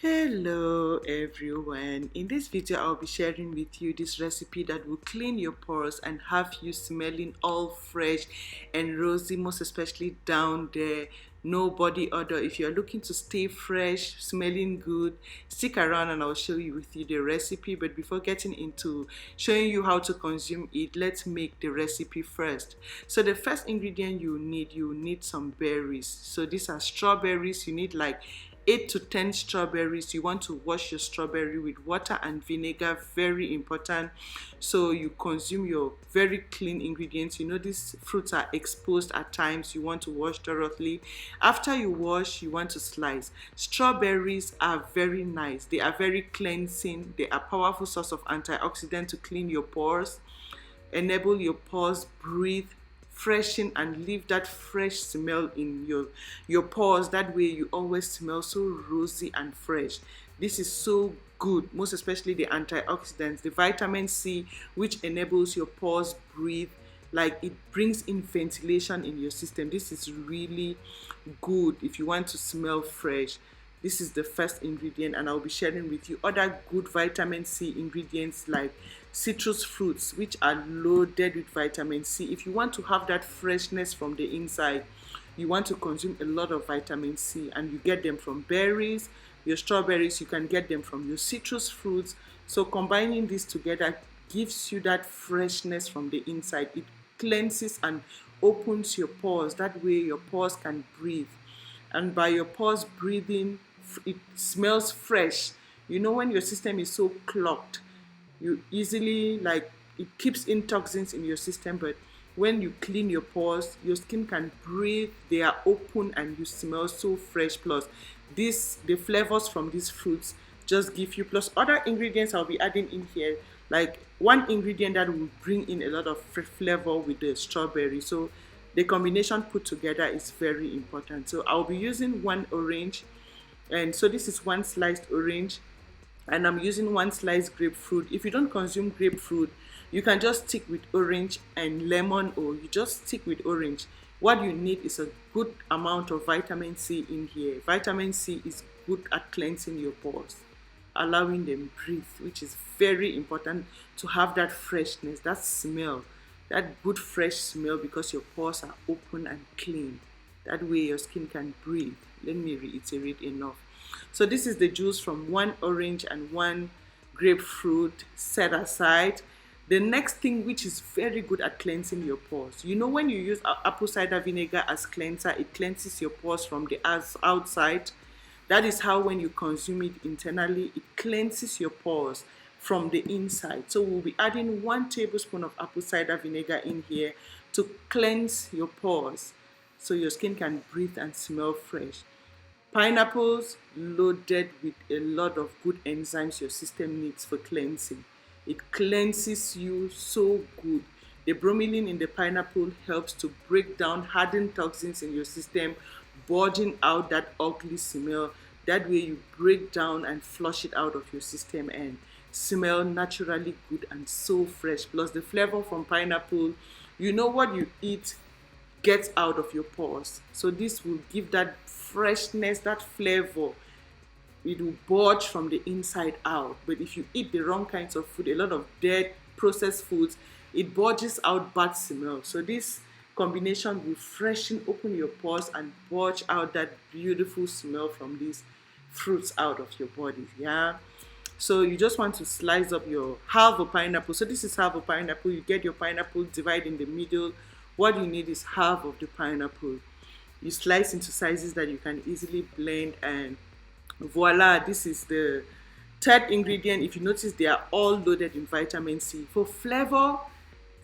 Hello everyone. In this video I'll be sharing with you this recipe that will clean your pores and have you smelling all fresh and rosy, most especially down there. No body odor. If you're looking to stay fresh, smelling good, stick around and I'll show you the recipe. But before getting into showing you how to consume it, let's make the recipe first. So the first ingredient you need some berries. So these are strawberries. You need like 8 to 10 strawberries. You want to wash your strawberry with water and vinegar, very important, so you consume your very clean ingredients. You know these fruits are exposed at times. You want to wash thoroughly. After you wash, you want to slice. Strawberries are very nice. They are very cleansing. They are powerful source of antioxidant to clean your pores, enable your pores breathe, freshen and leave that fresh smell in your pores. That way you always smell so rosy and fresh. This is so good, most especially the antioxidants, the vitamin C, which enables your pores breathe, like it brings in ventilation in your system. This is really good if you want to smell fresh. This is the first ingredient, and I'll be sharing with you other good vitamin C ingredients like citrus fruits, which are loaded with vitamin C. If you want to have that freshness from the inside, you want to consume a lot of vitamin C, and you get them from berries. Your strawberries, you can get them from your citrus fruits. So combining this together gives you that freshness from the inside. It cleanses and opens your pores. That way your pores can breathe, and by your pores breathing, it smells fresh. You know, when your system is so clogged, you easily, like, it keeps in toxins in your system. But when you clean your pores, your skin can breathe, they are open, and you smell so fresh. Plus the flavors from these fruits just give you, plus other ingredients I'll be adding in here, like one ingredient that will bring in a lot of flavor with the strawberry. So the combination put together is very important. So I'll be using one orange, and so this is one sliced orange, and I'm using one sliced grapefruit. If you don't consume grapefruit, you can just stick with orange and lemon, or you just stick with orange. What you need is a good amount of vitamin C in here. Vitamin C is good at cleansing your pores, allowing them breathe, which is very important to have that freshness, that smell, that good fresh smell, because your pores are open and clean. That way your skin can breathe. Let me reiterate enough. So this is the juice from one orange and one grapefruit set aside. The next thing, which is very good at cleansing your pores, you know, when you use apple cider vinegar as cleanser, it cleanses your pores from the outside. That is how when you consume it internally, it cleanses your pores from the inside. So we'll be adding 1 tablespoon of apple cider vinegar in here to cleanse your pores, so your skin can breathe and smell fresh. Pineapples, loaded with a lot of good enzymes your system needs for cleansing. It cleanses you so good. The bromelain in the pineapple helps to break down hardened toxins in your system, purging out that ugly smell. That way you break down and flush it out of your system and smell naturally good and so fresh. Plus the flavor from pineapple, you know, what you eat gets out of your pores. So this will give that freshness, that flavor. It will budge from the inside out. But if you eat the wrong kinds of food, a lot of dead processed foods, it budges out bad smell. So this combination will freshen, open your pores, and budge out that beautiful smell from these fruits out of your body. Yeah. So you just want to slice up your half a pineapple. So this is half a pineapple. You get your pineapple, divide in the middle. What you need is half of the pineapple. You slice into sizes that you can easily blend, and voila, this is the third ingredient. If you notice, they are all loaded in vitamin C. For flavor,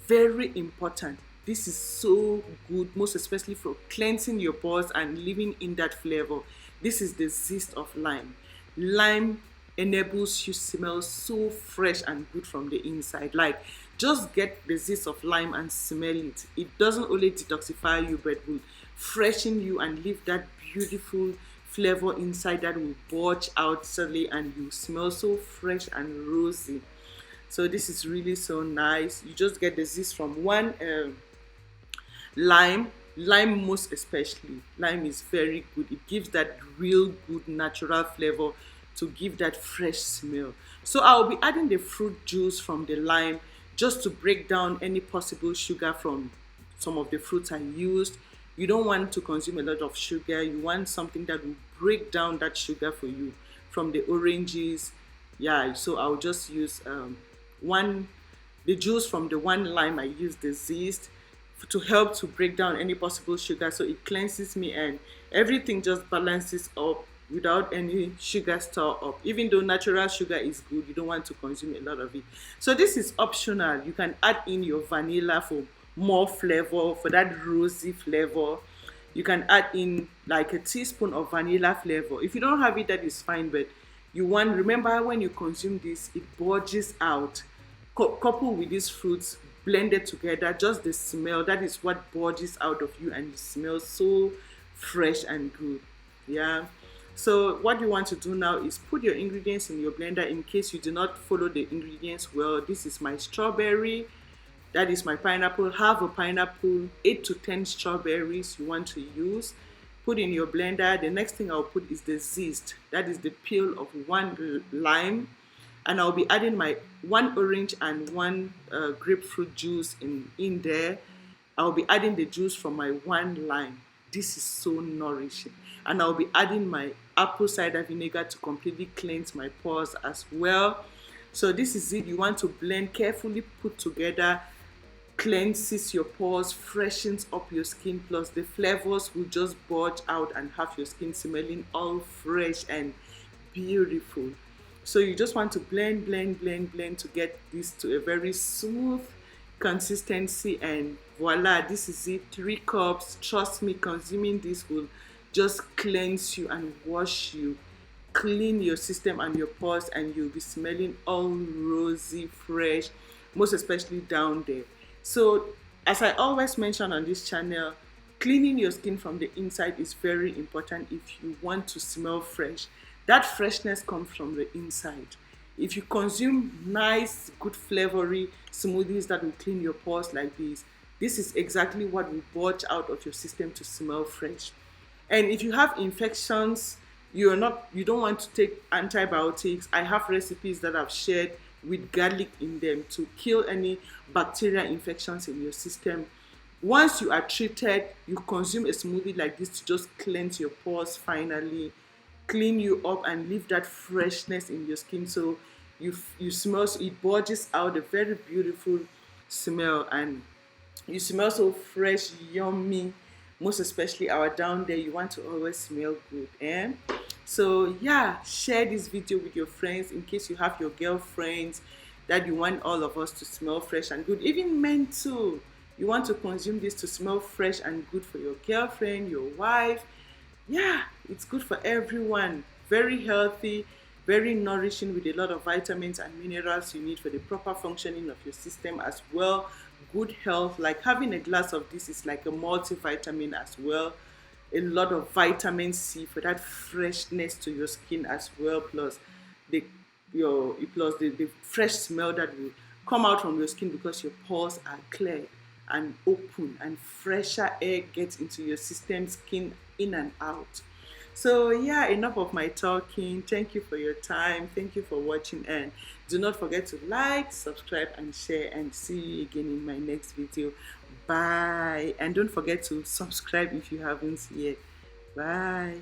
very important. This is so good, most especially for cleansing your pores and leaving in that flavor. This is the zest of lime. Lime enables you smell so fresh and good from the inside. Like, just get the zest of lime and smell it. It doesn't only detoxify you, but will freshen you and leave that beautiful flavor inside that will budge out suddenly, and you smell so fresh and rosy. So this is really so nice. You just get the zest from one lime, most especially. Lime is very good. It gives that real good natural flavor to give that fresh smell. So I'll be adding the fruit juice from the lime just to break down any possible sugar from some of the fruits I used. You don't want to consume a lot of sugar. You want something that will break down that sugar for you from the oranges. Yeah, so I'll just use one the juice from the one lime. I use the zest to help to break down any possible sugar, so it cleanses me and everything just balances up without any sugar store up. Even though natural sugar is good, you don't want to consume a lot of it. So this is optional. You can add in your vanilla for more flavor, for that rosy flavor. You can add in like a teaspoon of vanilla flavor. If you don't have it, that is fine, but you want, remember, when you consume this, it budges out. Coupled with these fruits blended together, just the smell, that is what budges out of you, and you smell so fresh and good. Yeah. So what you want to do now is put your ingredients in your blender. In case you do not follow the ingredients well, this is my strawberry, that is my pineapple. Have a pineapple, 8 to 10 strawberries you want to use. Put in your blender. The next thing I'll put is the zest, that is the peel of one lime, and I'll be adding my one orange and one grapefruit juice in there. I'll be adding the juice from my one lime. This is so nourishing. And I'll be adding my apple cider vinegar to completely cleanse my pores as well. So this is it. You want to blend carefully, put together, cleanses your pores, freshens up your skin, plus the flavors will just budge out and have your skin smelling all fresh and beautiful. So you just want to blend, blend, blend, blend to get this to a very smooth consistency, and voila, this is it. 3 cups. Trust me, consuming this will just cleanse you and wash you, clean your system and your pores, and you'll be smelling all rosy, fresh, most especially down there. So as I always mention on this channel, cleaning your skin from the inside is very important if you want to smell fresh. That freshness comes from the inside. If you consume nice, good flavory smoothies that will clean your pores like this is exactly what will budge out of your system to smell fresh. And if you have infections, you don't want to take antibiotics, I have recipes that I've shared with garlic in them to kill any bacterial infections in your system. Once you are treated, you consume a smoothie like this to just cleanse your pores finally, clean you up and leave that freshness in your skin, so you smell, so it budges out a very beautiful smell, and you smell so fresh, yummy. Most especially our down there, you want to always smell good. So yeah, share this video with your friends in case you have your girlfriends that you want all of us to smell fresh and good. Even men too, you want to consume this to smell fresh and good for your girlfriend, your wife. Yeah, it's good for everyone. Very healthy, very nourishing, with a lot of vitamins and minerals you need for the proper functioning of your system as well. Good health, like having a glass of this is like a multivitamin as well. A lot of vitamin C for that freshness to your skin as well, plus the fresh smell that will come out from your skin because your pores are clear and open, and fresher air gets into your system, skin in and out. So yeah, enough of my talking. Thank you for your time. Thank you for watching, and do not forget to like, subscribe and share, and see you again in my next video. Bye. And don't forget to subscribe if you haven't yet. Bye.